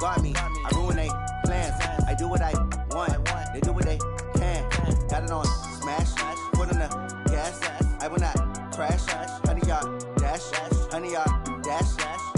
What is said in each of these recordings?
guard me. I ruin they plans. I do what I want. They do what they can. Got it on smash. Foot on the gas. I will not crash. 100-yard dash. 100-yard dash.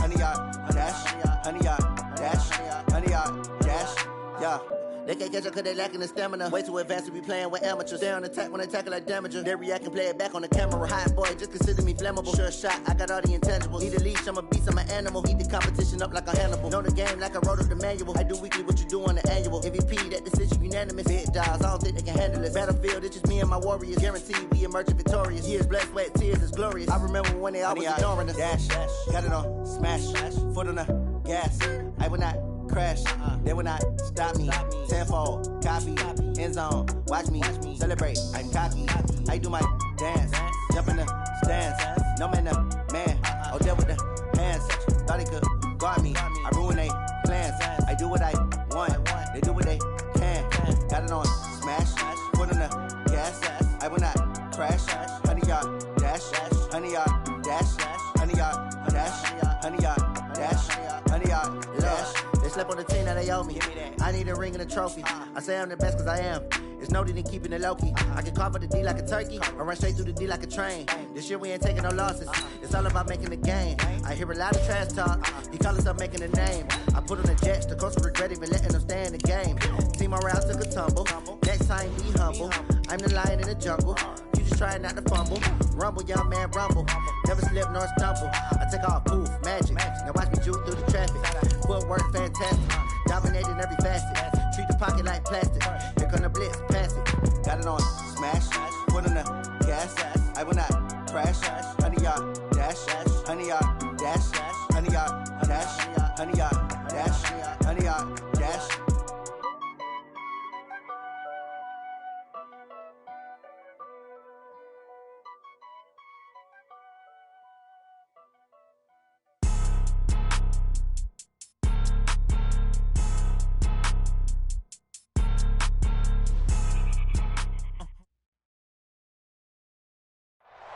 100-yard dash. 100-yard dash. 100-yard dash. Yeah. They can't catch up cause they lacking the stamina. Way too advanced to be playing with amateurs. Stay on attack when they tackle like damager. They react and play it back on the camera. Hot boy, just consider me flammable. Sure shot, I got all the intangibles. Need a leash, I'm a beast, I'm an animal. Eat the competition up like a Hannibal. Know the game like I wrote up the manual. I do weekly what you do on the annual. MVP, that decision unanimous. Big dogs, I don't think they can handle this. Battlefield, it's just me and my warriors. Guaranteed we emerging victorious. Years, blood, sweat, tears, it's glorious. I remember when they always ignoring us. Dash, got it on smash. Foot on the gas. I will not crash, they will not stop me. Tenfold, copy, end zone, watch me celebrate. I'm cocky, I do my dance, jump in the stands. No man, the man, oh there with the hands. Thought he could guard me. I ruin they plans. I do what I want. They do what they can. Got it on smash, foot on the gas. I will not crash. 100-yard dash, 100-yard dash, 100-yard dash, 100-yard dash, 100-yard dash. They slept on the team that they owe me. I need a ring and a trophy. I say I'm the best cause I am. It's no need in keeping it low-key. I can carve up the D like a turkey or run straight through the D like a train. This year we ain't taking no losses. It's all about making the game. I hear a lot of trash talk. He call himself making a name. I put on the Jets. The coach will regret even letting them stay in the game. Team morale took a tumble. Next time be humble. I'm the lion in the jungle. You just trying not to fumble. Rumble, young man, rumble. Never slip nor stumble. I take off, poof, magic. Now watch me juke through the traffic. Footwork fantastic. Dominating every facet. Treat the pocket like plastic. Here come the blitz, pass it. Got it on smash. Foot on the gas. I will not crash. 100-yard dash. 100-yard dash. 100-yard dash. 100-yard dash. 100-yard dash.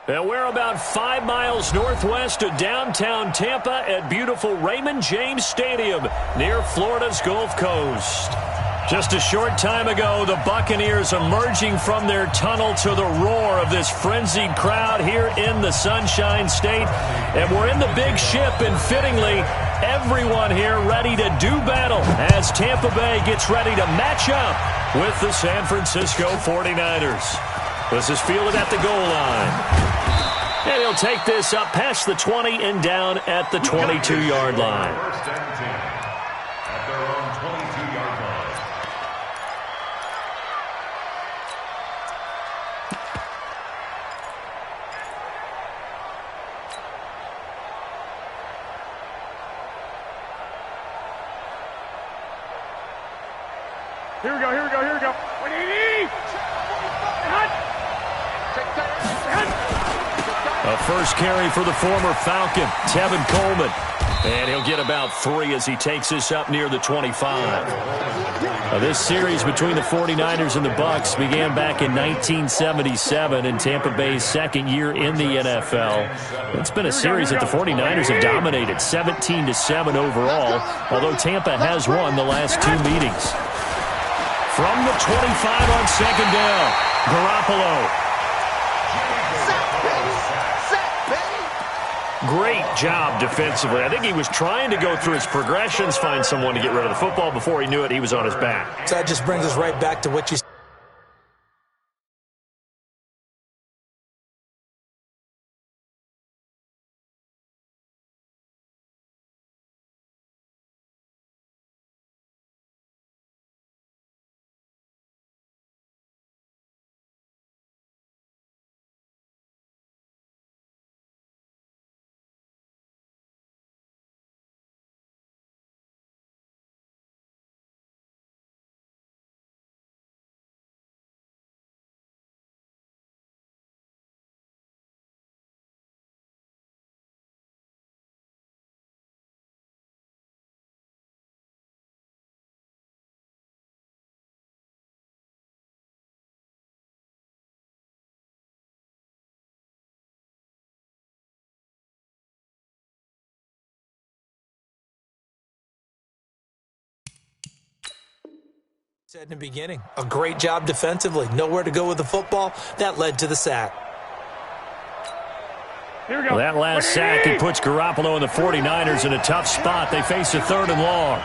And we're about 5 miles northwest of downtown Tampa at beautiful Raymond James Stadium near Florida's Gulf Coast. Just a short time ago, the Buccaneers emerging from their tunnel to the roar of this frenzied crowd here in the Sunshine State. And we're in the big ship, and fittingly, everyone here ready to do battle as Tampa Bay gets ready to match up with the San Francisco 49ers. This is fielded at the goal line. And he'll take this up past the 20 and down at the 22-yard line. First and 10 at their own 22-yard line. Here we go. What do you need? A first carry for the former Falcon, Tevin Coleman. And he'll get about 3 as he takes this up near the 25. Now, this series between the 49ers and the Bucs began back in 1977 in Tampa Bay's second year in the NFL. It's been a series that the 49ers have dominated, 17-7 overall, although Tampa has won the last 2 meetings. From the 25 on second down, Garoppolo. Great job defensively. I think he was trying to go through his progressions, find someone to get rid of the football. Before he knew it, he was on his back. So that just brings us right back to what you said. Said in the beginning, a great job defensively. Nowhere to go with the football. That led to the sack. Here we go. Well, that last sack, it puts Garoppolo and the 49ers in a tough spot. They face a 3rd and long.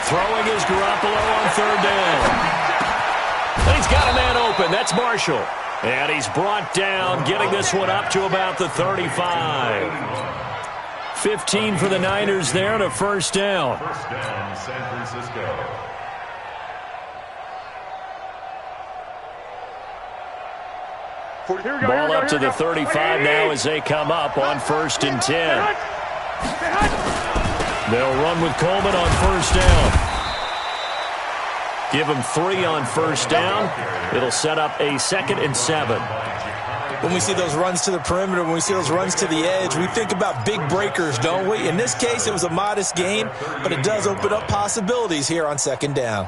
Throwing is Garoppolo on 3rd down. And he's got a man open. That's Marshall. And he's brought down, getting this one up to about the 35. 15 for the Niners there and a 1st down. First down, San Francisco. Ball up to the 35 now as they come up on 1st and 10. They'll run with Coleman on 1st down. Give him 3 on 1st down. It'll set up a 2nd and 7. When we see those runs to the perimeter, when we see those runs to the edge, we think about big breakers, don't we? In this case, it was a modest gain, but it does open up possibilities here on 2nd down.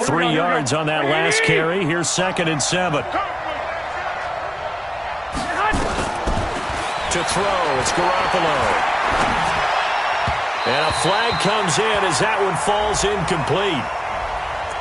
Three yards on that last carry. Here's 2nd and 7. To throw, it's Garoppolo. And a flag comes in as that one falls incomplete.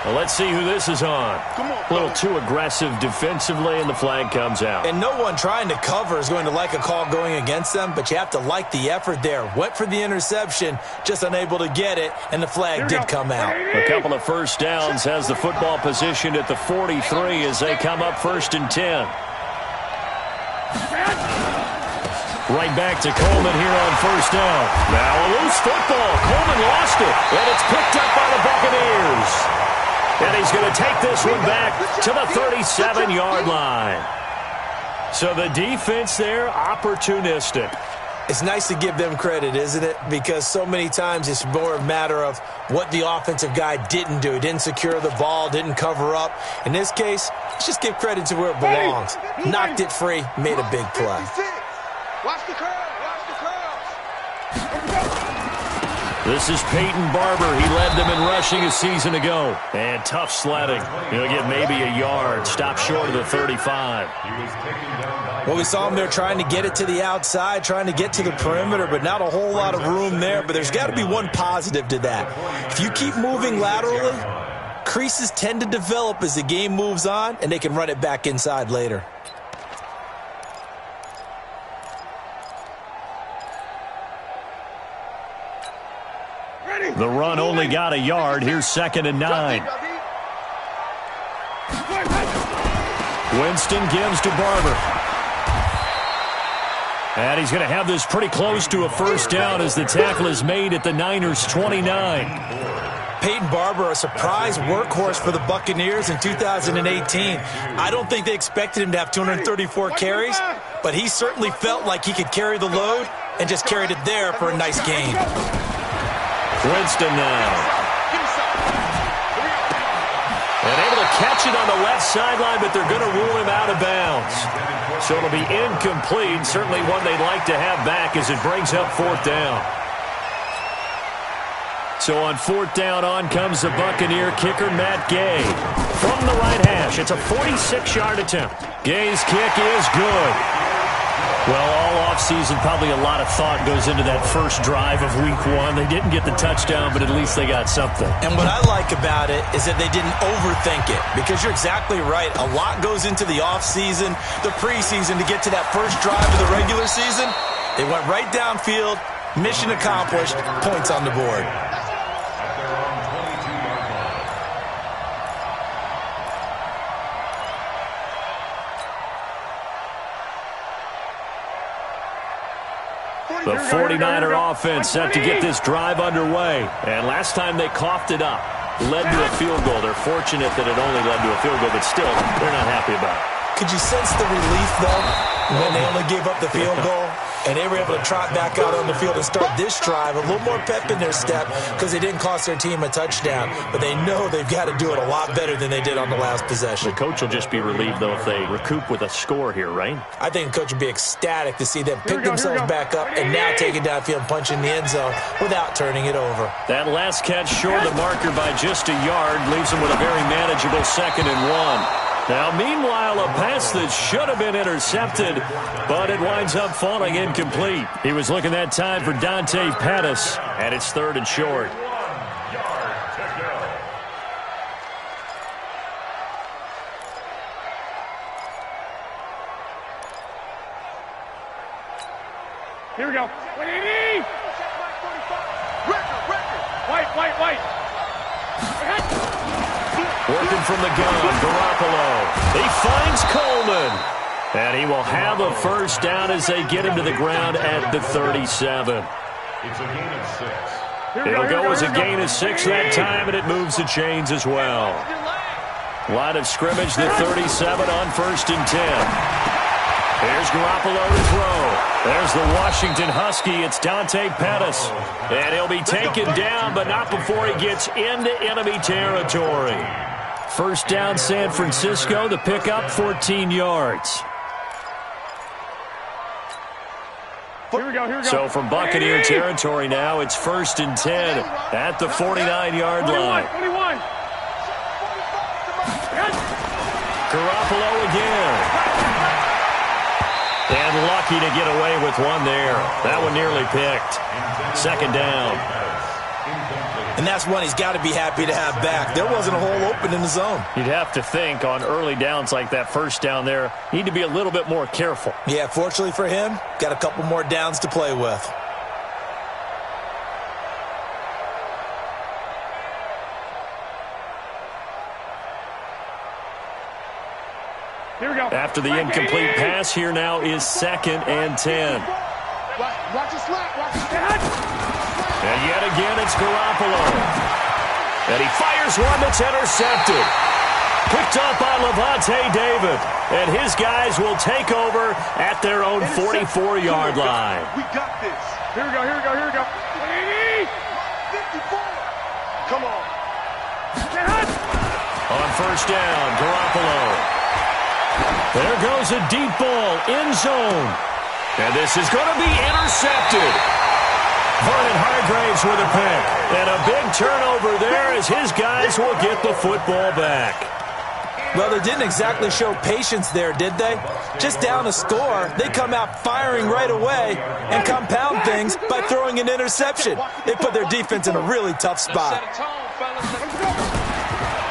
Well, let's see who this is on. A little too aggressive defensively, and the flag comes out. And no one trying to cover is going to like a call going against them, but you have to like the effort there. Went for the interception, just unable to get it, and the flag did come out. A couple of 1st downs, has the football positioned at the 43 as they come up 1st and 10. Right back to Coleman here on 1st down. Now a loose football. Coleman lost it, and it's picked up by the Buccaneers. And he's going to take this one back to the 37-yard line. So the defense there, opportunistic. It's nice to give them credit, isn't it? Because so many times it's more a matter of what the offensive guy didn't do. He didn't secure the ball, didn't cover up. In this case, let's just give credit to where it belongs. Knocked it free, made a big play. Watch the curl. Watch the curl. This is Peyton Barber. He led them in rushing a season ago. And tough sledding. He'll get maybe a yard. Stop short of the 35. Well, we saw him there trying to get it to the outside, trying to get to the perimeter, but not a whole lot of room there. But there's got to be one positive to that. If you keep moving laterally, creases tend to develop as the game moves on, and they can run it back inside later. The run only got a yard. Here's 2nd and 9. Winston gives to Barber. And he's going to have this pretty close to a 1st down as the tackle is made at the Niners' 29. Peyton Barber, a surprise workhorse for the Buccaneers in 2018. I don't think they expected him to have 234 carries, but he certainly felt like he could carry the load and just carried it there for a nice gain. Winston now. And able to catch it on the left sideline, but they're going to rule him out of bounds. So it'll be incomplete. Certainly one they'd like to have back as it brings up 4th down. So on 4th down, on comes the Buccaneer kicker, Matt Gay. From the right hash, it's a 46-yard attempt. Gay's kick is good. Well, all offseason, probably a lot of thought goes into that first drive of Week 1. They didn't get the touchdown, but at least they got something. And what I like about it is that they didn't overthink it, because you're exactly right. A lot goes into the offseason, the preseason, to get to that first drive of the regular season. They went right downfield, mission accomplished, points on the board. The 49er offense set to get this drive underway. And last time they coughed it up, led to a field goal. They're fortunate that it only led to a field goal, but still, they're not happy about it. Could you sense the relief, though, when they only gave up the field goal? And they were able to trot back out on the field and start this drive. A little more pep in their step because they didn't cost their team a touchdown. But they know they've got to do it a lot better than they did on the last possession. The coach will just be relieved, though, if they recoup with a score here, right? I think the coach would be ecstatic to see them pick themselves back up and now take it downfield and punch in the end zone without turning it over. That last catch short of the marker by just a yard leaves them with a very manageable 2nd and 1. Now, meanwhile, a pass that should have been intercepted, but it winds up falling incomplete. He was looking that time for Dante Pettis, and it's 3rd and short. 1 yard to go. Here we go. willhdee! White. Working from the gun, Garoppolo. He finds Coleman. And he will have a first down as they get him to the ground at the 37. It's a gain of 6. It'll go as a gain of 6 that time, and it moves the chains as well. Line of scrimmage, the 37 on 1st and 10. Here's Garoppolo to throw. There's the Washington Husky. It's Dante Pettis. And he'll be taken down, but not before he gets into enemy territory. First down, San Francisco. The pickup, 14 yards. Here we go. So from Buccaneer territory now, it's 1st and 10 at the 49-yard line. 21. Garoppolo again. And lucky to get away with one there. That one nearly picked. 2nd down. And that's one he's got to be happy to have back. There wasn't a hole open in the zone. You'd have to think on early downs like that first down there, need to be a little bit more careful. Yeah, fortunately for him, got a couple more downs to play with. Here we go. After the incomplete pass, here now is 2nd and 10. Watch the slap. Watch the slap. And yet again, it's Garoppolo. And he fires one that's intercepted. Picked up by Levante David. And his guys will take over at their own 44-yard line. We got this. Here we go. willhdee! 54. Come on. On 1st down, Garoppolo. There goes a deep ball, end zone. And this is going to be intercepted. Vernon Hargreaves with a pick. And a big turnover there as his guys will get the football back. Well, they didn't exactly show patience there, did they? Just down a score, they come out firing right away and compound things by throwing an interception. They put their defense in a really tough spot.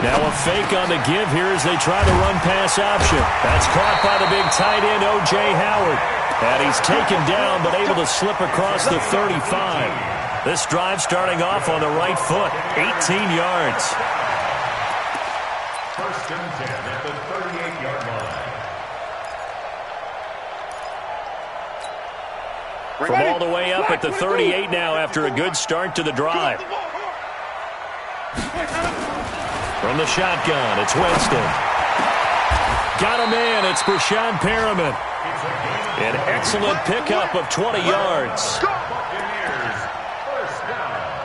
Now a fake on the give here as they try the run-pass option. That's caught by the big tight end, O.J. Howard. And he's taken down but able to slip across the 35. This drive starting off on the right foot, 18 yards. 1st and 10 at the 38-yard line. From all the way up at the 38 now after a good start to the drive. From the shotgun, it's Winston. Got a man, it's Brashad Perriman. An excellent pickup of 20 yards.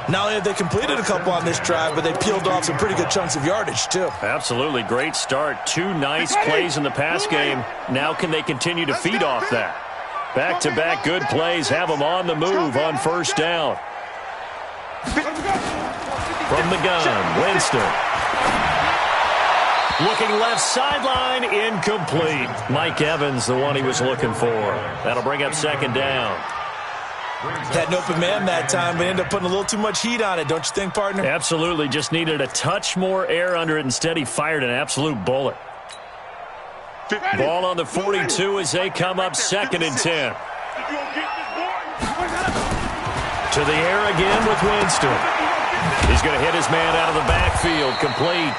Not only have they completed a couple on this drive, but they peeled off some pretty good chunks of yardage, too. Absolutely great start. 2 nice plays in the pass game. Now can they continue to feed off that? Back-to-back good plays have them on the move on 1st down. From the gun, Winston. Looking left sideline, incomplete. Mike Evans, the one he was looking for. That'll bring up 2nd down. Had an open man that time, but ended up putting a little too much heat on it, don't you think, partner? Absolutely. Just needed a touch more air under it. Instead, he fired an absolute bullet. Ball on the 42 as they come up 2nd and 10. To the air again with Winston. He's going to hit his man out of the backfield, complete.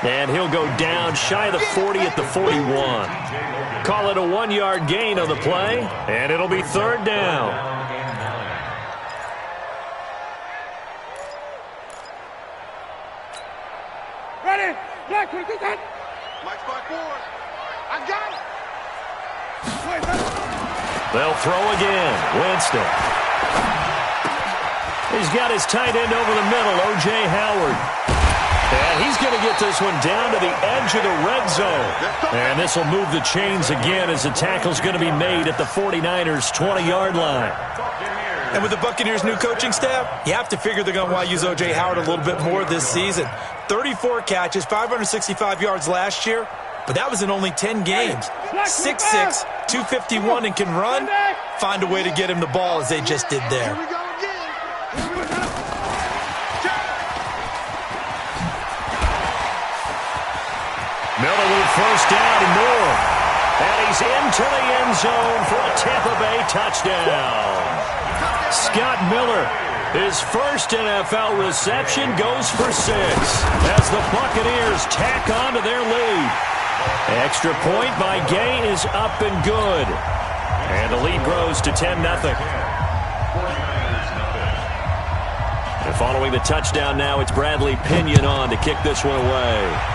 And he'll go down shy of the 40 at the 41. Call it a 1-yard gain on the play, and it'll be 3rd down. Ready? Black, what is that? Mike's back forward. I got it. They'll throw again. Winston. He's got his tight end over the middle, O.J. Howard. And he's going to get this one down to the edge of the red zone. And this will move the chains again as the tackle's going to be made at the 49ers' 20-yard line. And with the Buccaneers' new coaching staff, you have to figure they're going to want to use O.J. Howard a little bit more this season. 34 catches, 565 yards last year. but that was in only 10 games. 6'6", 251, and can run. Find a way to get him the ball as they just did there. Miller with first down and more. And he's into the end zone for a Tampa Bay touchdown. Scott Miller, his first NFL reception, goes for 6 as the Buccaneers tack on to their lead. Extra point by Gay is up and good. And the lead grows to 10-0. And following the touchdown now, it's Bradley Pinion on to kick this one away.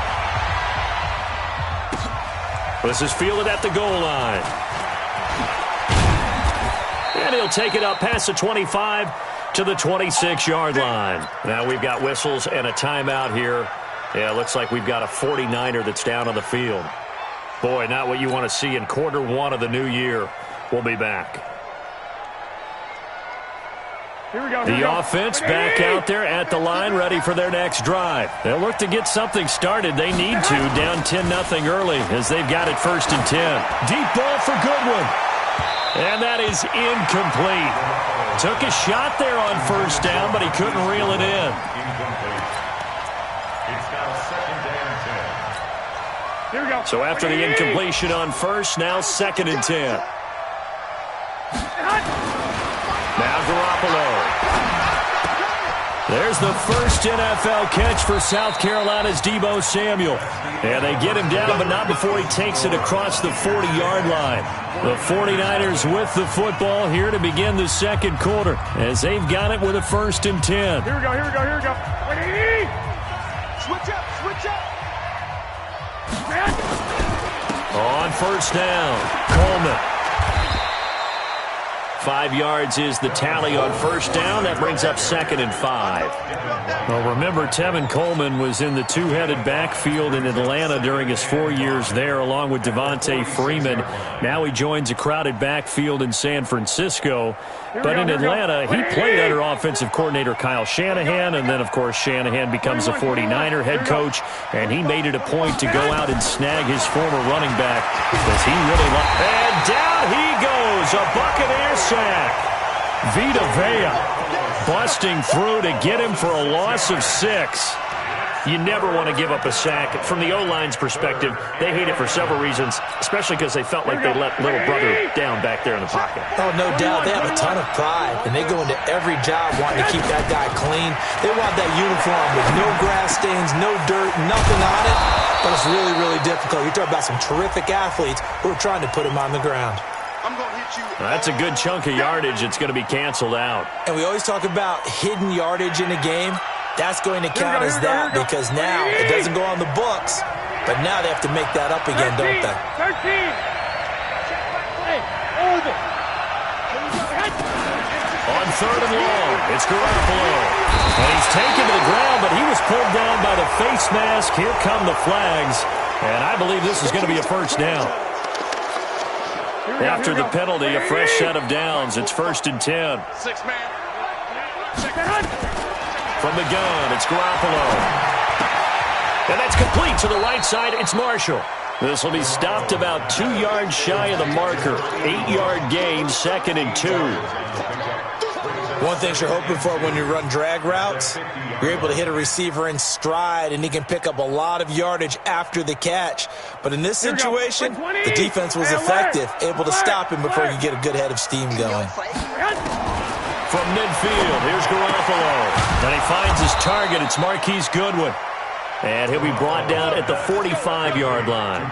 This is fielded at the goal line. And he'll take it up past the 25 to the 26-yard line. Now we've got whistles and a timeout here. Yeah, it looks like we've got a 49er that's down on the field. Boy, not what you want to see in quarter one of the new year. We'll be back. The offense back out there at the line, ready for their next drive. They'll look to get something started. They need to, down 10-0 early as they've got it 1st and 10. Deep ball for Goodwin. And that is incomplete. Took a shot there on 1st down, but he couldn't reel it in. It's now 2nd and 10. Here we go. So after the incompletion on 1st, now 2nd and 10. Now Garoppolo. There's the first NFL catch for South Carolina's Deebo Samuel. And they get him down, but not before he takes it across the 40-yard line. The 49ers with the football here to begin the second quarter as they've got it with a 1st and 10. Here we go, here we go, here we go. Switch up, switch up. On 1st down, Coleman. 5 yards is the tally on 1st down. That brings up 2nd and 5. Well, remember, Tevin Coleman was in the two-headed backfield in Atlanta during his 4 years there, along with Devontae Freeman. Now he joins a crowded backfield in San Francisco. But in Atlanta, he played under offensive coordinator Kyle Shanahan, and then, of course, Shanahan becomes a 49er head coach, and he made it a point to go out and snag his former running back because he really liked. And down he goes, a Buccaneer sack. Vita Vea busting through to get him for a loss of 6. You never want to give up a sack. From the O-line's perspective, they hate it for several reasons, especially because they felt like they let little brother down back there in the pocket. Oh, no doubt. They have a ton of pride, and they go into every job wanting to keep that guy clean. They want that uniform with no grass stains, no dirt, nothing on it. But it's really, really difficult. You're talking about some terrific athletes who are trying to put him on the ground. I'm going to hit you. That's a good chunk of yardage. It's going to be canceled out. And we always talk about hidden yardage in a game. That's going to count as that because now it doesn't go on the books, but now they have to make that up again, don't they? 13. Hold it. On 3rd and long, it's Garoppolo. And he's taken to the ground, but he was pulled down by the face mask. Here come the flags. And I believe this is going to be a 1st down. After the penalty, a fresh set of downs. It's 1st and 10. 6 man. From the gun, it's Garoppolo. And that's complete to the right side. It's Marshall. This will be stopped about 2 yards shy of the marker. 8-yard gain, 2nd and 2. One thing you're hoping for when you run drag routes, you're able to hit a receiver in stride, and he can pick up a lot of yardage after the catch. But in this situation, the defense was effective, able to stop him before you get a good head of steam going. From midfield, here's Garoppolo. And he finds his target. It's Marquise Goodwin. And he'll be brought down at the 45-yard line.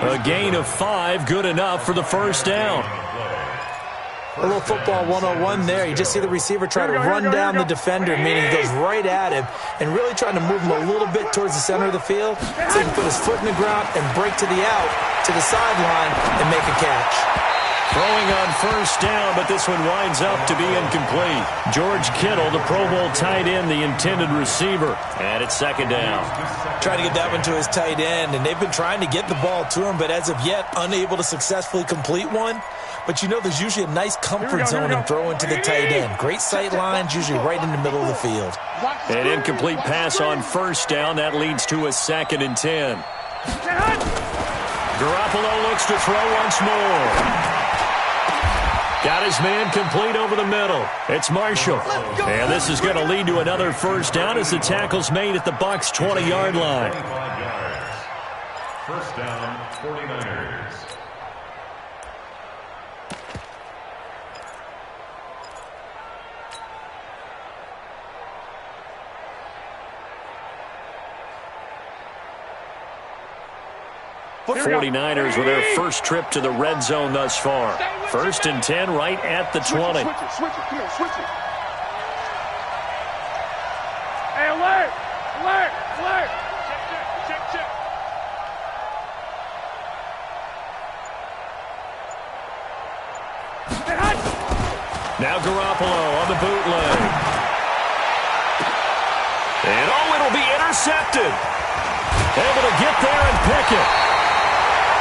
A gain of 5, good enough for the 1st down. A little football 101 there. You just see the receiver try to run down the defender, meaning he goes right at him and really trying to move him a little bit towards the center of the field so he can put his foot in the ground and break to the out, to the sideline, and make a catch. Throwing on 1st down, but this one winds up to be incomplete. George Kittle, the Pro Bowl tight end, the intended receiver. And it's 2nd down. Trying to get that one to his tight end, and they've been trying to get the ball to him, but as of yet, unable to successfully complete one. But you know there's usually a nice comfort zone in throwing to the tight end. Great sight lines, usually right in the middle of the field. An incomplete pass on 1st down. That leads to a 2nd and 10. Garoppolo looks to throw once more. Got his man complete over the middle. It's Marshall. And this is going to lead to another first down as the tackle's made at the Bucs' 20-yard line. First down, 49ers. The 49ers with their first trip to the red zone thus far. First and 10 right at the 20. Switch it. Come here, switch it. Hey, alert. Check. Now Garoppolo on the bootleg. And it'll be intercepted. Able to get there and pick it.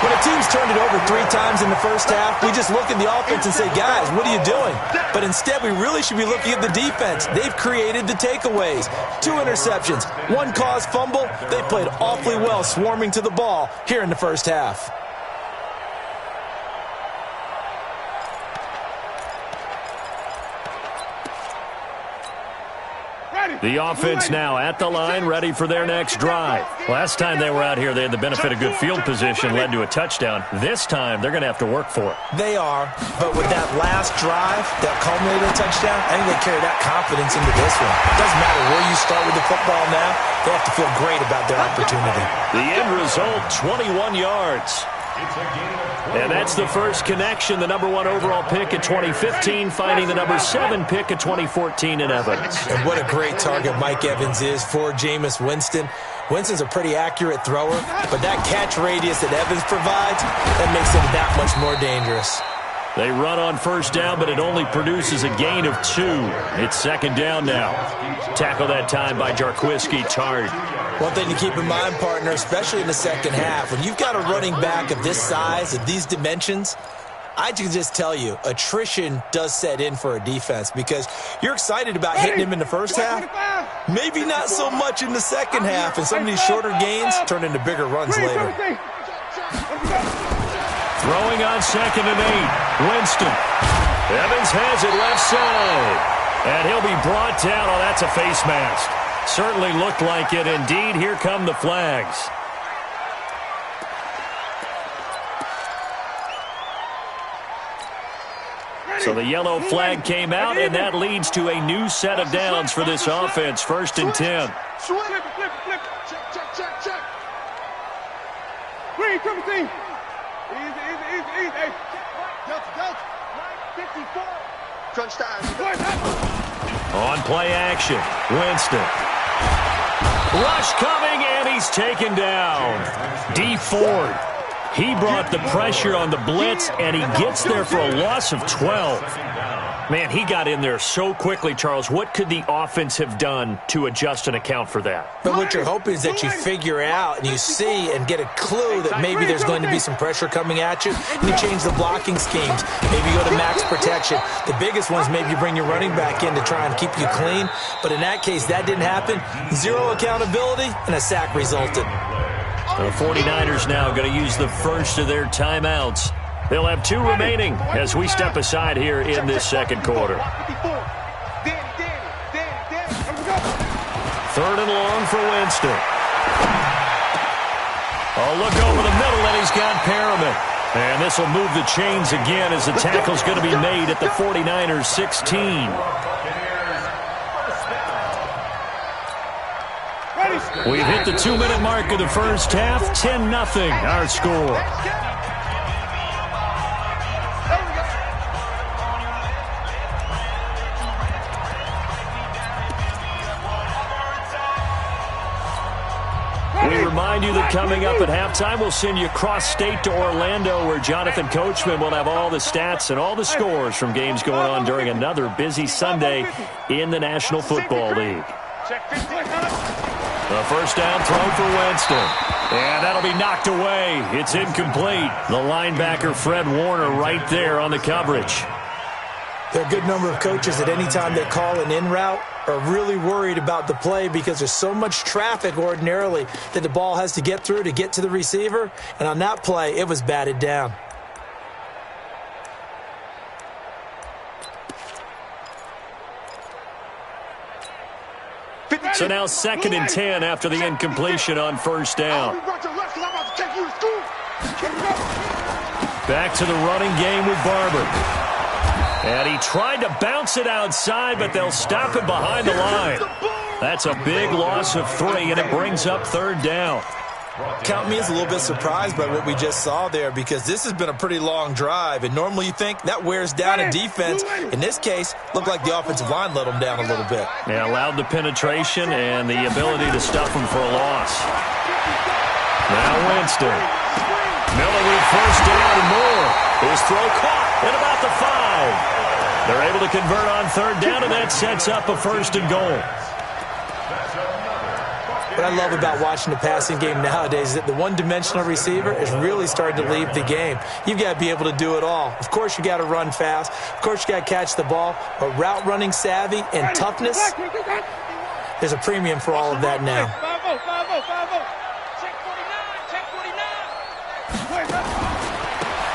When a team's turned it over 3 times in the first half, we just look at the offense and say, guys, what are you doing? But instead, we really should be looking at the defense. They've created the takeaways. 2 interceptions, 1 caused fumble. They played awfully well swarming to the ball here in the first half. The offense now at the line, ready for their next drive. Last time they were out here, they had the benefit of good field position, led to a touchdown. This time, they're going to have to work for it. They are, but with that last drive that culminated in a touchdown, I think they carry that confidence into this one. It doesn't matter where you start with the football now. They have to feel great about their opportunity. The end result, 21 yards. And that's the first connection, the number 1 overall pick in 2015, finding the number 7 pick in 2014 in Evans. And what a great target Mike Evans is for Jameis Winston. Winston's a pretty accurate thrower, but that catch radius that Evans provides, that makes him that much more dangerous. They run on first down, but it only produces a gain of 2. It's second down now. Tackle that time by Jarquiski Tart. One thing to keep in mind, partner, especially in the second half, when you've got a running back of this size, of these dimensions, I can just tell you, attrition does set in for a defense because you're excited about hitting him in the first half. Maybe not so much in the second half, and some of these shorter gains turn into bigger runs later. Throwing on second and 8. Winston. Evans has it left side. And he'll be brought down. Oh, that's a face mask. Certainly looked like it. Indeed, here come the flags. So the yellow flag came out, and that leads to a new set of downs for this offense. First and 10. Flip. Check. Green, triple team. Easy. Hey. Delta. 54. Crunch time. On play action, Winston. Rush coming, and he's taken down. D. Ford. He brought the pressure on the blitz, and he gets there for a loss of 12. Man, he got in there so quickly, Charles. What could the offense have done to adjust and account for that? But what you're hoping is that you figure out and you see and get a clue that maybe there's going to be some pressure coming at you, and you change the blocking schemes. Maybe go to max protection. The biggest ones, maybe you bring your running back in to try and keep you clean. But in that case, that didn't happen. 0 accountability, and a sack resulted. The 49ers now going to use the first of their timeouts. They'll have 2 remaining as we step aside here in this second quarter. 3rd and long for Winston. Oh, look over the middle, and he's got Perriman. And this will move the chains again as the tackle's going to be made at the 49ers 16. We've hit the 2-minute mark of the first half. 10-0 our score. We remind you that coming up at halftime, we'll send you cross-state to Orlando, where Jonathan Coachman will have all the stats and all the scores from games going on during another busy Sunday in the National Football League. The first down throw for Winston. And that'll be knocked away. It's incomplete. The linebacker, Fred Warner, right there on the coverage. There are a good number of coaches that any time they call an in route are really worried about the play because there's so much traffic ordinarily that the ball has to get through to get to the receiver. And on that play, it was batted down. So now 2nd and 10 after the incompletion on first down. Back to the running game with Barber. And he tried to bounce it outside, but they'll stop it behind the line. That's a big loss of 3, and it brings up 3rd down. Count me as a little bit surprised by what we just saw there because this has been a pretty long drive, and normally you think that wears down a defense. In this case, looked like the offensive line let them down a little bit. Yeah, allowed the penetration and the ability to stuff them for a loss. Now Winston. Miller with first down and more. His throw caught at about the 5. They're able to convert on 3rd down, and that sets up a 1st and goal. What I love about watching the passing game nowadays is that the one-dimensional receiver is really starting to leave the game. You've got to be able to do it all. Of course, you got to run fast. Of course, you got to catch the ball. But route running savvy and toughness, there's a premium for all of that now.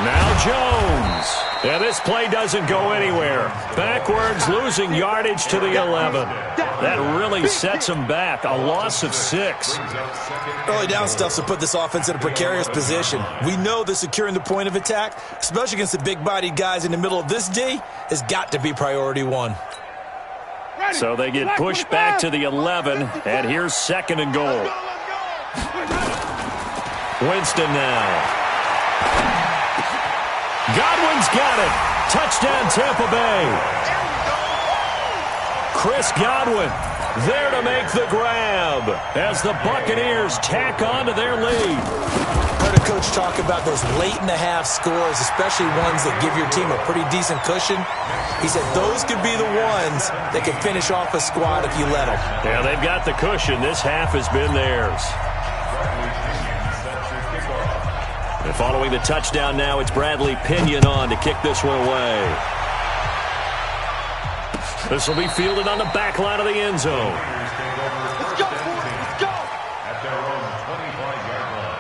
Now Jones. Yeah, this play doesn't go anywhere. Backwards, losing yardage to the 11. That really sets them back. A loss of 6. Early down stuff's to put this offense in a precarious position. We know that securing the point of attack, especially against the big-bodied guys in the middle of this D, has got to be priority 1. So they get pushed back to the 11, and here's 2nd and goal. Winston now. Godwin's got it. Touchdown, Tampa Bay. Chris Godwin there to make the grab as the Buccaneers tack on to their lead. Heard a coach talk about those late-in-the-half scores, especially ones that give your team a pretty decent cushion. He said those could be the ones that can finish off a squad if you let them. Yeah, they've got the cushion. This half has been theirs. And following the touchdown now, it's Bradley Pinion on to kick this one away. This will be fielded on the back line of the end zone. Let's go, boys. Let's go. At their own 25-yard line.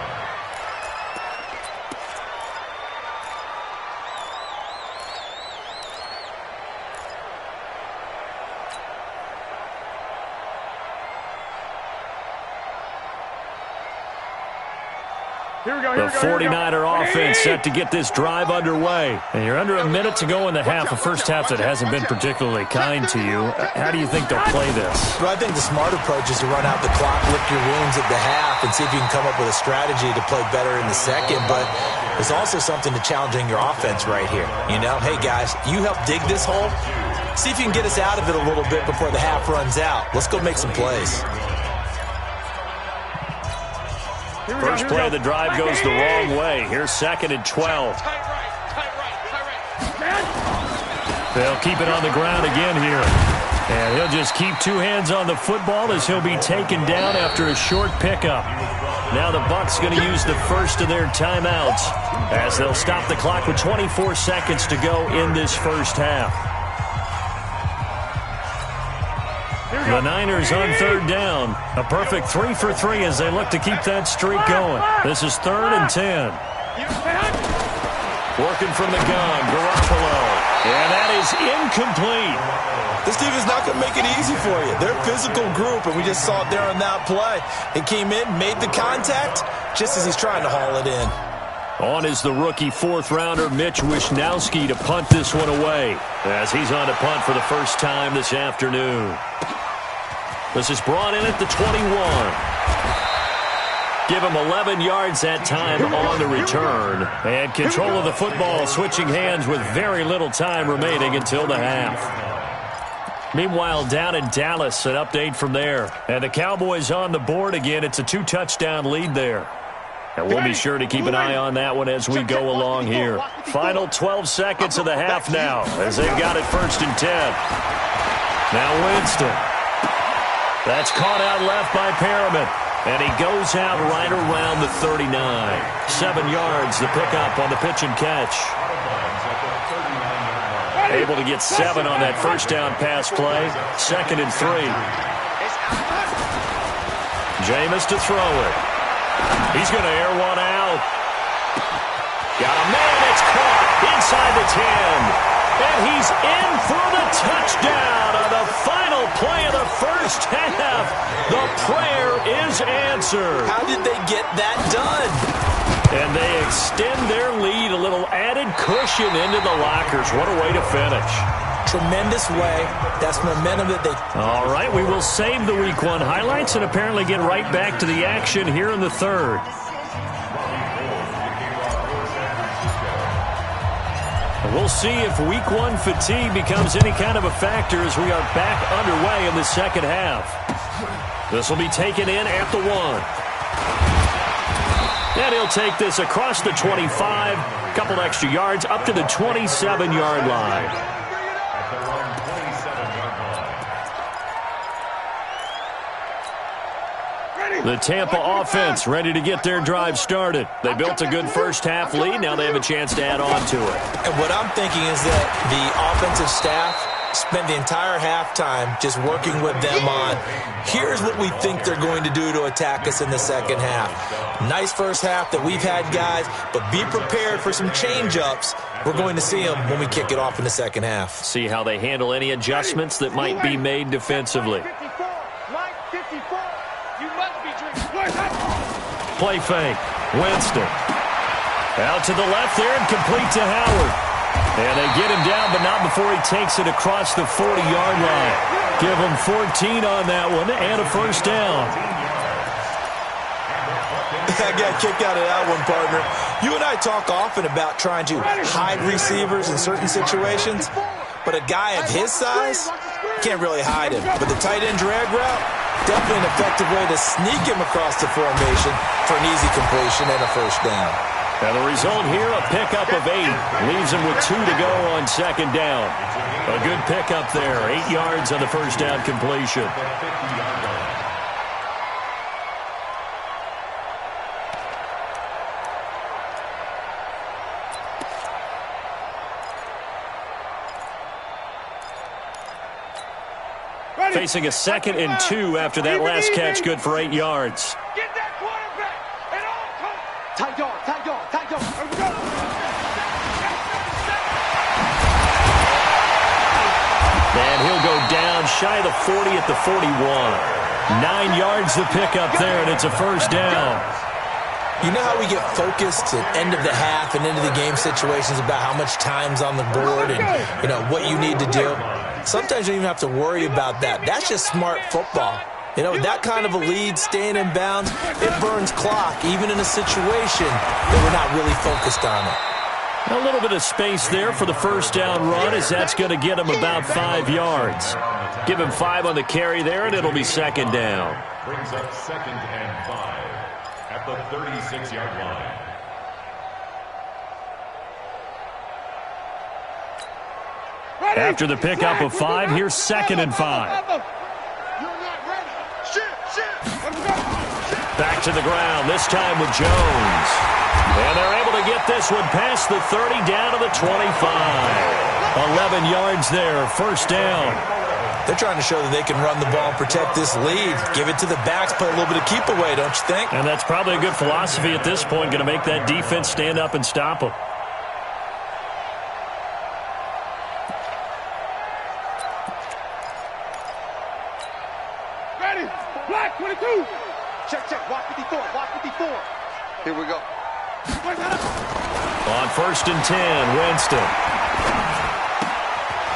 The 49er offense set to get this drive underway. And you're under a minute to go in the half, a first half that hasn't been particularly kind to you. How do you think they'll play this? Well, I think the smart approach is to run out the clock, lick your wounds at the half, and see if you can come up with a strategy to play better in the second. But there's also something to challenging your offense right here. You know, hey, guys, you help dig this hole. See if you can get us out of it a little bit before the half runs out. Let's go make some plays. First play of the drive goes the wrong way. Here's 2nd and 12. They'll keep it on the ground again here. And he'll just keep 2 hands on the football as he'll be taken down after a short pickup. Now the Bucs going to use the first of their timeouts as they'll stop the clock with 24 seconds to go in this first half. The Niners on 3rd down. A perfect 3 for 3 as they look to keep that streak going. This is 3rd and 10. Working from the gun, Garoppolo. And that is incomplete. This team is not going to make it easy for you. They're a physical group, and we just saw it there on that play. It came in, made the contact, just as he's trying to haul it in. On is the rookie 4th-rounder Mitch Wishnowsky to punt this one away as he's on to punt for the first time this afternoon. This is brought in at the 21. Give him 11 yards that time on the return. And control of the football switching hands with very little time remaining until the half. Meanwhile, down in Dallas, an update from there. And the Cowboys on the board again. It's a 2-touchdown lead there. And we'll be sure to keep an eye on that one as we go along here. Final 12 seconds of the half now as they've got it 1st and 10. Now Winston. That's caught out left by Perriman. And he goes out right around the 39. 7 yards, the pickup on the pitch and catch. Able to get 7 on that first down pass play. 2nd and 3. Jameis to throw it. He's going to air one out. Got a man. It's caught inside the 10. And he's in for the touchdown on the final play of the first half. The prayer is answered. How did they get that done? And they extend their lead, a little added cushion into the lockers. What a way to finish. Tremendous way. That's momentum that they... All right, we will save the Week 1 highlights and apparently get right back to the action here in the third. We'll see if Week 1 fatigue becomes any kind of a factor as we are back underway in the second half. This will be taken in at the 1. And he'll take this across the 25, couple extra yards up to the 27-yard line. The Tampa offense ready to get their drive started. They built a good first half lead. Now they have a chance to add on to it. And what I'm thinking is that the offensive staff spent the entire halftime just working with them on, here's what we think they're going to do to attack us in the second half. Nice first half that we've had, guys, but be prepared for some change-ups. We're going to see them when we kick it off in the second half. See how they handle any adjustments that might be made defensively. Play fake. Winston. Out to the left there and complete to Howard. And they get him down, but not before he takes it across the 40-yard line. Give him 14 on that one and a first down. I got kicked out of that one, partner. You and I talk often about trying to hide receivers in certain situations, but a guy of his size can't really hide him. But the tight end drag route, definitely an effective way to sneak him across the formation for an easy completion and a first down. And the result here, a pickup of 8. Leaves him with 2 to go on second down. A good pickup there. 8 yards on the first down completion. Facing a 2nd and 2 after that last catch, good for 8 yards. Get that quarterback! And all come! Tight yard, tight yard, tight yard. Here we go! And he'll go down shy of the 40 at the 41. 9 yards to pick up there, and it's a first down. You know how we get focused at end of the half and into the game situations about how much time's on the board and, you know, what you need to do? Sometimes you don't even have to worry about that. That's just smart football. You know, that kind of a lead, staying in bounds, it burns clock, even in a situation that we're not really focused on it. A little bit of space there for the first down run, as that's going to get him about 5 yards. Give him 5 on the carry there, and it'll be second down. Brings up 2nd and 5 at the 36-yard line. After the pickup of 5, here's 2nd and 5. Back to the ground, this time with Jones. And they're able to get this one past the 30, down to the 25. 11 yards there, first down. They're trying to show that they can run the ball and protect this lead. Give it to the backs, play a little bit of keep away, don't you think? And that's probably a good philosophy at this point, going to make that defense stand up and stop them. Ready! Black 22! Check, check. Watch 54, watch 54. Here we go. On 1st and 10, Winston.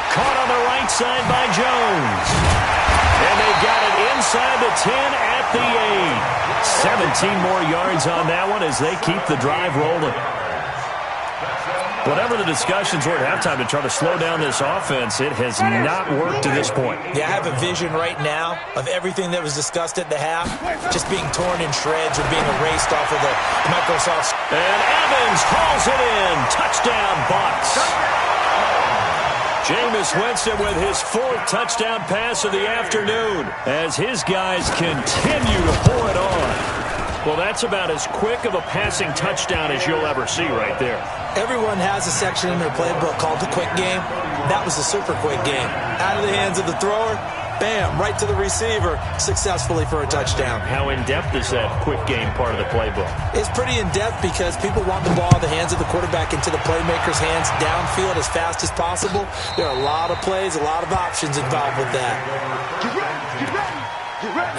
Caught on the right side by Jones. And they've got it inside the 10 at the 8. 17 more yards on that one as they keep the drive rolling. Whatever the discussions were at halftime to try to slow down this offense, it has not worked to this point. Yeah, I have a vision right now of everything that was discussed at the half just being torn in shreds or being erased off of the Microsoft. And Evans hauls it in. Touchdown, Bucs. Jameis Winston with his 4th touchdown pass of the afternoon as his guys continue to pour it on. Well, that's about as quick of a passing touchdown as you'll ever see right there. Everyone has a section in their playbook called the quick game. That was a super quick game. Out of the hands of the thrower, bam, right to the receiver, successfully for a touchdown. How in-depth is that quick game part of the playbook? It's pretty in-depth because people want the ball in the hands of the quarterback into the playmaker's hands downfield as fast as possible. There are a lot of plays, a lot of options involved with that. Get ready, get ready, get ready.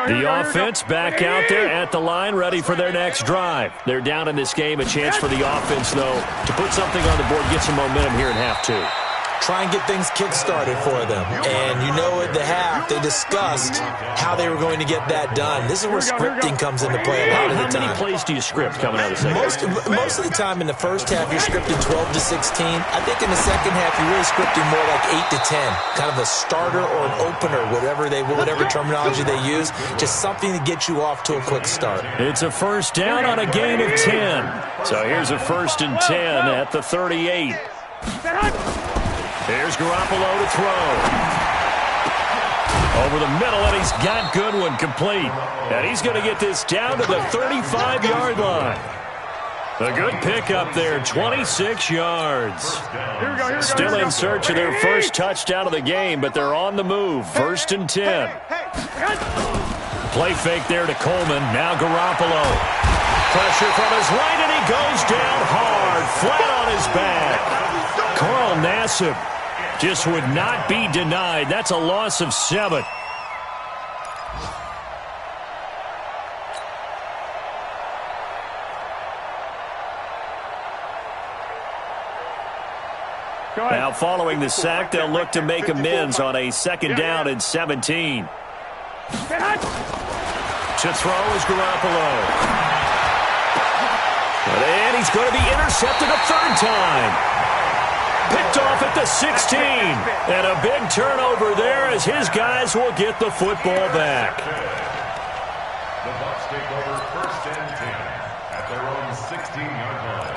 The offense back out there at the line, ready for their next drive. They're down in this game. A chance for the offense, though, to put something on the board, get some momentum here in half two. Try and get things kick-started for them. And you know at the half, they discussed how they were going to get that done. This is where scripting comes into play a lot of the time. How many plays do you script coming out of the second half? Most of the time in the first half, you're scripting 12 to 16. I think in the second half, you're really scripting more like 8 to 10. Kind of a starter or an opener, whatever terminology they use. Just something to get you off to a quick start. It's a first down on a gain of 10. So here's a 1st and 10 at the 38. Here's Garoppolo to throw. Over the middle, and he's got Goodwin complete. And he's going to get this down to the 35-yard line. A good pickup there, 26 yards. Still in search of their first touchdown of the game, but they're on the move. 1st and 10. Play fake there to Coleman. Now Garoppolo. Pressure from his right, and he goes down hard, flat on his back. Carl Nassib just would not be denied. That's a loss of 7. Now following the sack, they'll look to make amends on a 2nd down and 17. To throw is Garoppolo. And he's going to be intercepted a 3rd time. Picked off at the 16. And a big turnover there as his guys will get the football back. The Bucs take over 1st and 10 at their own 16-yard line.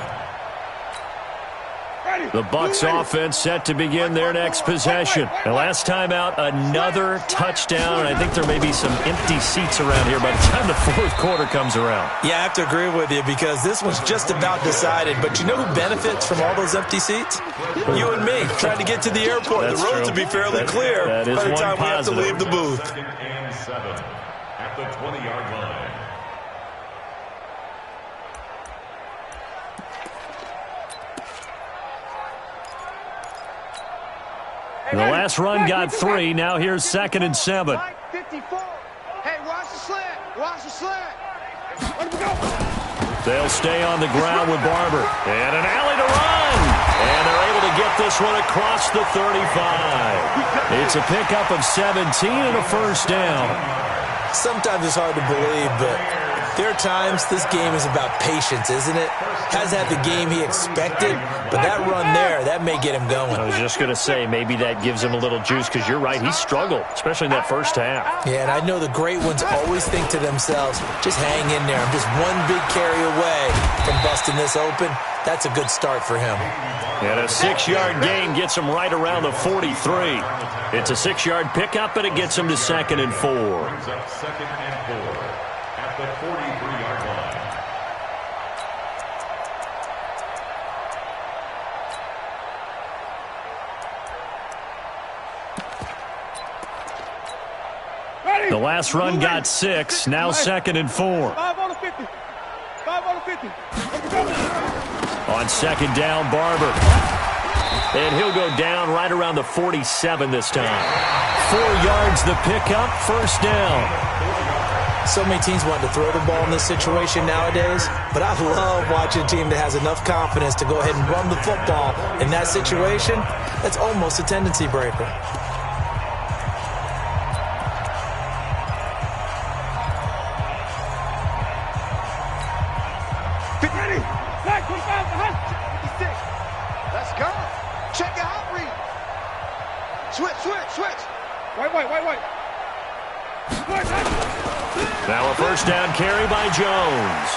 The Bucs offense set to begin their next possession. And last time out, another touchdown. And I think there may be some empty seats around here by the time the 4th quarter comes around. Yeah, I have to agree with you because this one's just about decided. But you know who benefits from all those empty seats? You and me, trying to get to the airport. That's the roads true. will be fairly clear that is by the time one we have to positive. leave the booth. 2nd and 7 at the 20-yard line. The last run got 3. Now here's 2nd and 7. 54. Hey, watch the slant. Watch the slant. Let him go. They'll stay on the ground with Barber. And an alley to run. And they're able to get this one across the 35. It's a pickup of 17 and a 1st down. Sometimes it's hard to believe, but there are times this game is about patience, isn't it? Hasn't had the game he expected, but that run there, that may get him going. I was just going to say, maybe that gives him a little juice because you're right, he struggled, especially in that 1st half. Yeah, and I know the great ones always think to themselves, just hang in there. I'm just one big carry away from busting this open. That's a good start for him. And a 6-yard gain gets him right around the 43. It's a 6-yard pickup, and it gets him to 2nd and 4. Brings up 2nd and 4 at the 43-yard line. The last run got 6. Now 2nd and 4. 5 on the 50. 5 on the 50. On 2nd down, Barber. And he'll go down right around the 47 this time. 4 yards the pickup, 1st down. So many teams want to throw the ball in this situation nowadays, but I love watching a team that has enough confidence to go ahead and run the football in that situation. That's almost a tendency breaker. Let's go. Check your out read. Switch. Wait. Now a 1st down carry by Jones.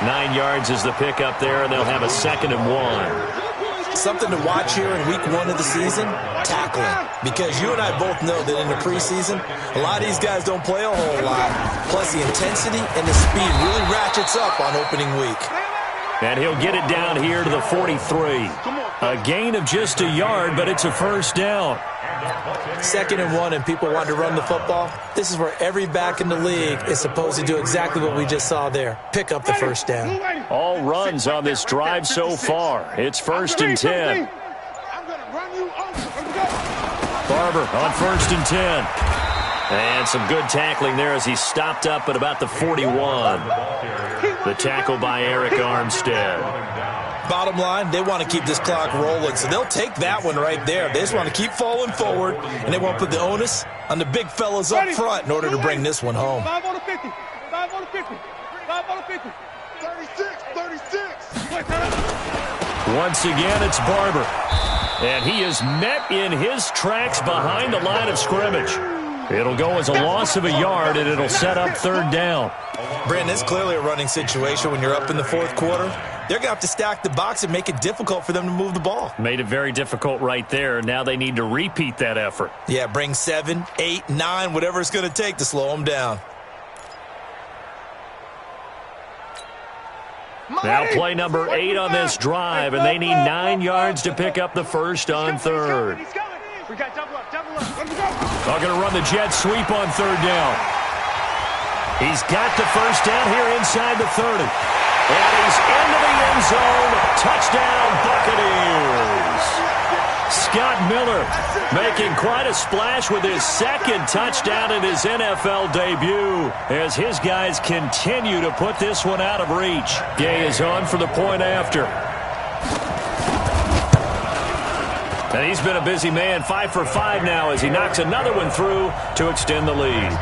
9 yards is the pickup there, and they'll have a 2nd and 1. Something to watch here in week 1 of the season, tackling. Because you and I both know that in the preseason, a lot of these guys don't play a whole lot. Plus, the intensity and the speed really ratchets up on opening week. And he'll get it down here to the 43. A gain of just a yard, but it's a first down. 2nd and 1, and people want to run the football. This is where every back in the league is supposed to do exactly what we just saw there. Pick up the first down. All runs on this drive so far. It's 1st and 10. Barber on 1st and 10. And some good tackling there as he stopped up at about the 41. The tackle by Eric Armstead. Bottom line, they want to keep this clock rolling, so they'll take that one right there. They just want to keep falling forward, and they want to put the onus on the big fellas up front in order to bring this one home. 5 on the 50. 5 on the 50. 5 on the 50. 36. Once again, it's Barber. And he is met in his tracks behind the line of scrimmage. It'll go as a loss of a yard, and it'll set up 3rd down. Brandon, it's clearly a running situation when you're up in the 4th quarter. They're going to have to stack the box and make it difficult for them to move the ball. Made it very difficult right there. Now they need to repeat that effort. Yeah, bring 7, 8, 9, whatever it's going to take to slow them down. Now play number 8 on this drive, and they need 9 yards to pick up the first on 3rd. We got double up. They're going to run the jet sweep on 3rd down. He's got the first down here inside the 30. And he's into the end zone. Touchdown, Buccaneers. Scott Miller making quite a splash with his 2nd touchdown in his NFL debut as his guys continue to put this one out of reach. Gay is on for the point after. And he's been a busy man, 5 for 5 now as he knocks another one through to extend the lead.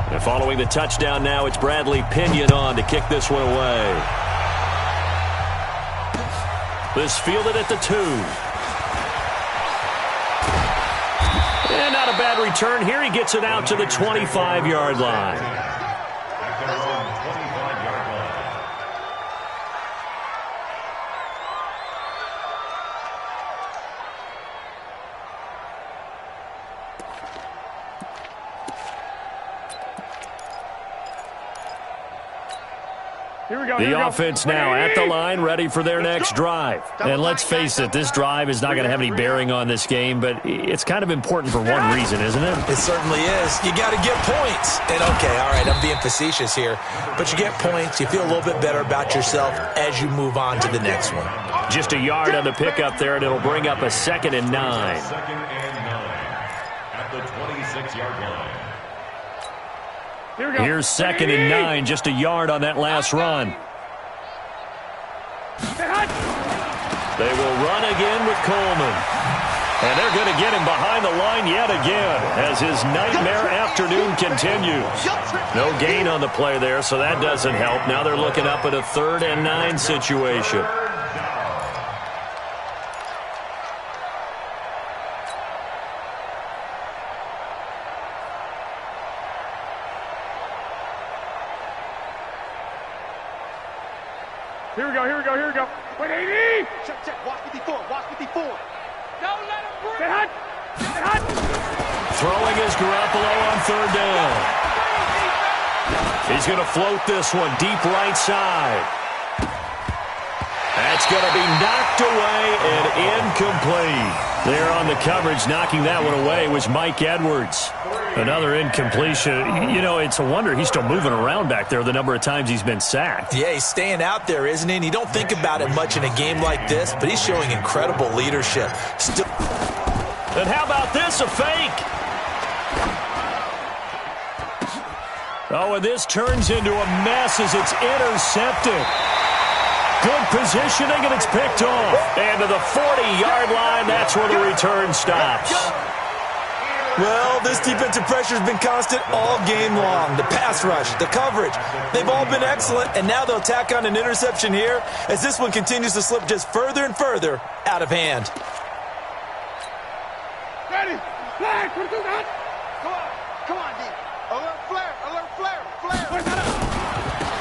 And following the touchdown now, it's Bradley Pinion on to kick this one away. This fielded at the 2. And not a bad return here. He gets it out to the 25-yard line. The offense now at the line, ready for their next drive. And let's face it, this drive is not going to have any bearing on this game, but it's kind of important for one reason, isn't it? It certainly is. You got to get points. And, okay, all right, I'm being facetious here, but you get points, you feel a little bit better about yourself as you move on to the next one. Just a yard on the pickup there, and it'll bring up a 2nd and 9. 2nd and 9 at the 26-yard line. Here's 2nd and 9, just a yard on that last run. They will run again with Coleman. And they're going to get him behind the line yet again as his nightmare afternoon continues. No gain on the play there, so that doesn't help. Now they're looking up at a 3rd and 9 situation. Here we go. Wait, 80! Check. Watch 54. Don't let him breathe. Get hot. Throwing is Garoppolo on 3rd down. He's going to float this one deep right side. That's going to be knocked away and incomplete. There on the coverage, knocking that one away was Mike Edwards. Another incompletion. You know, it's a wonder he's still moving around back there the number of times he's been sacked. Yeah, he's staying out there, isn't he? And you don't think about it much in a game like this, but he's showing incredible leadership. And how about this, a fake? Oh, and this turns into a mess as it's intercepted. Good positioning, and it's picked off. And to the 40-yard line, that's where the return stops. Well, this defensive pressure has been constant all game long. The pass rush, the coverage, they've all been excellent, and now they'll tack on an interception here as this one continues to slip just further and further out of hand. Ready? Flag. Come on, D. A little flag.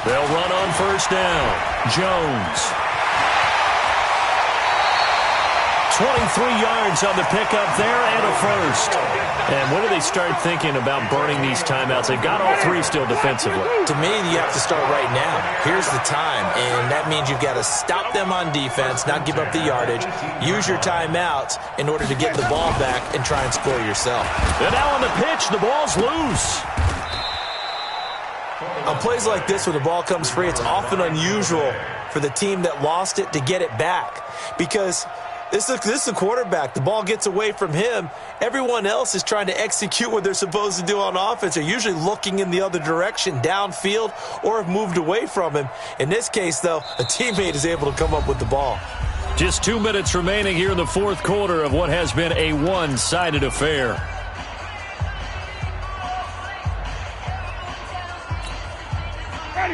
They'll run on first down. Jones. 23 yards on the pickup there and a first. And when do they start thinking about burning these timeouts? They've got all three still defensively. To me, you have to start right now. Here's the time, and that means you've got to stop them on defense, not give up the yardage, use your timeouts in order to get the ball back and try and score yourself. And now on the pitch, the ball's loose. On plays like this, when the ball comes free, it's often unusual for the team that lost it to get it back because this is the quarterback. The ball gets away from him. Everyone else is trying to execute what they're supposed to do on offense. They're usually looking in the other direction, downfield, or have moved away from him. In this case, though, a teammate is able to come up with the ball. Just 2 minutes remaining here in the fourth quarter of what has been a one-sided affair.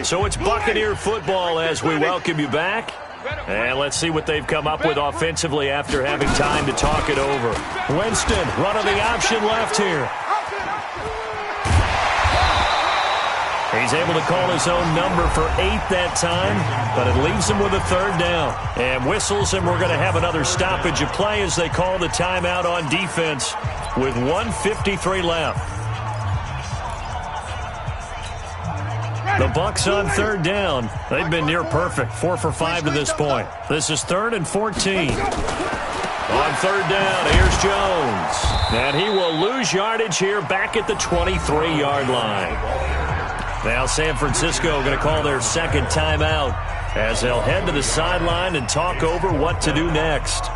So it's Buccaneer football as we welcome you back. And let's see what they've come up with offensively after having time to talk it over. Winston running the option left here. He's able to call his own number for 8 that time, but it leaves him with a third down. And whistles, and we're going to have another stoppage of play as they call the timeout on defense with 1:53 left. The Bucs on third down. They've been near perfect, 4 for 5 to this point. This is 3rd and 14. On third down, here's Jones. And he will lose yardage here back at the 23-yard line. Now San Francisco going to call their second timeout as they'll head to the sideline and talk over what to do next.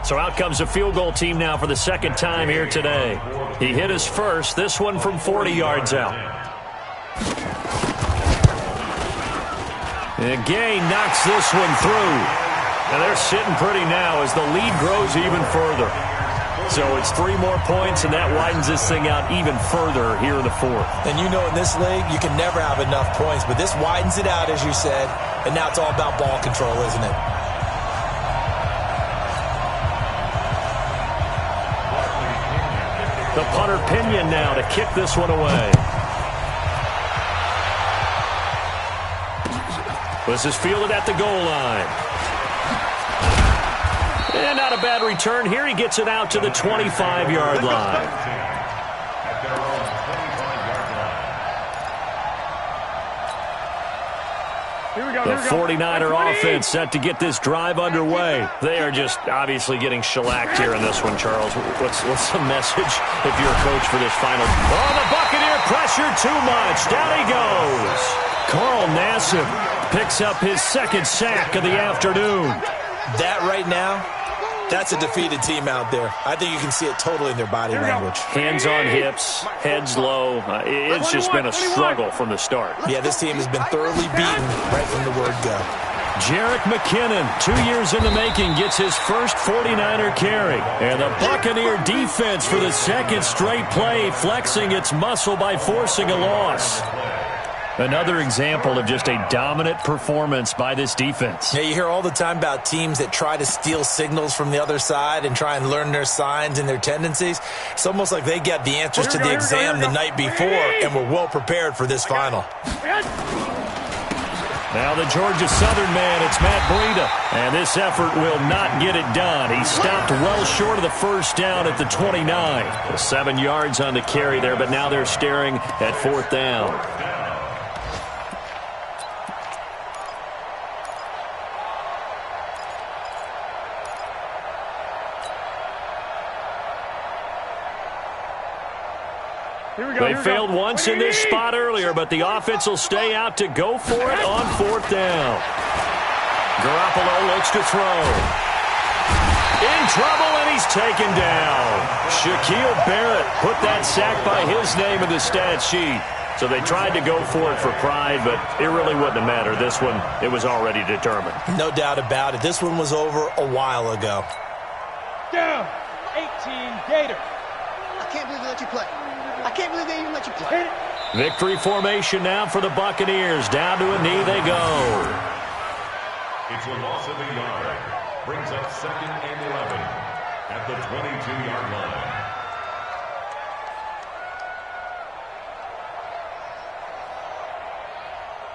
So out comes a field goal team now for the second time here today. He hit his first, this one from 40 yards out. And Gay knocks this one through. And they're sitting pretty now as the lead grows even further. So it's 3 more points, and that widens this thing out even further here in the fourth. And you know in this league, you can never have enough points, but this widens it out, as you said, and now it's all about ball control, isn't it? The punter Pinion now to kick this one away. This is fielded at the goal line. And not a bad return here. He gets it out to the 25-yard line. The 49er offense set to get this drive underway. They are just obviously getting shellacked here in this one, Charles. What's the message if you're a coach for this final? Oh, the Buccaneer pressure too much. Down he goes. Carl Nassib picks up his second sack of the afternoon. That right now, that's a defeated team out there. I think you can see it totally in their body language. Hands on hips, heads low. It's just been a struggle from the start. Yeah, this team has been thoroughly beaten right from the word go. Jerick McKinnon, 2 years in the making, gets his first 49er carry. And the Buccaneer defense for the second straight play, flexing its muscle by forcing a loss. Another example of just a dominant performance by this defense. Yeah, you hear all the time about teams that try to steal signals from the other side and try and learn their signs and their tendencies. It's almost like they got the answers to the exam the night before and were well prepared for this final. Now the Georgia Southern man, it's Matt Breida. And this effort will not get it done. He stopped well short of the first down at the 29. 7 yards on the carry there, but now they're staring at 4th down. They failed once in this spot earlier, but the offense will stay out to go for it on 4th down. Garoppolo looks to throw. In trouble, and he's taken down. Shaquille Barrett put that sack by his name in the stat sheet. So they tried to go for it for pride, but it really wouldn't have mattered. This one, it was already determined. No doubt about it. This one was over a while ago. Down, 18 Gators. I can't believe they let you play. I can't believe they even let you play. Victory formation now for the Buccaneers. Down to a knee they go. It's a loss of a yard. Brings up 2nd and 11 at the 22-yard line.